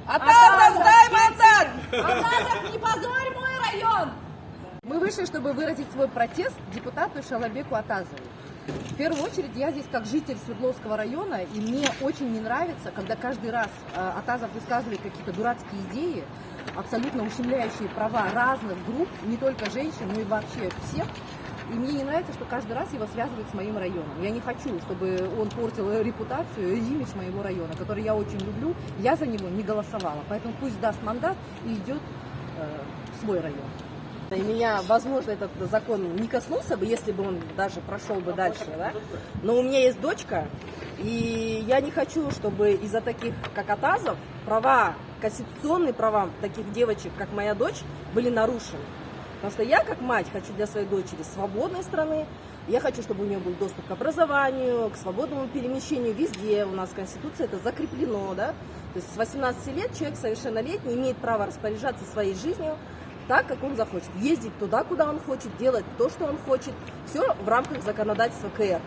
Атазов, сдай мандат! Атазов, не позорь мой район! Мы вышли, чтобы выразить свой протест депутату Шалабеку Атазову. В первую очередь, я здесь как житель Свердловского района, и мне очень не нравится, когда каждый раз Атазов высказывает какие-то дурацкие идеи, абсолютно ущемляющие права разных групп, не только женщин, но и вообще всех. И мне не нравится, что каждый раз его связывают с моим районом. Я не хочу, чтобы он портил репутацию и имидж моего района, который я очень люблю. Я за него не голосовала, поэтому пусть даст мандат и идет в свой район. И меня, возможно, этот закон не коснулся бы, если бы он даже прошел бы дальше, да? Но у меня есть дочка, и я не хочу, чтобы из-за таких, как Атазов, права, конституционные права таких девочек, как моя дочь, были нарушены. Потому что я, как мать, хочу для своей дочери свободной страны, я хочу, чтобы у нее был доступ к образованию, к свободному перемещению везде. У нас в Конституции это закреплено, да? То есть с 18 лет человек совершеннолетний имеет право распоряжаться своей жизнью так, как он захочет. Ездить туда, куда он хочет, делать то, что он хочет. Все в рамках законодательства КР.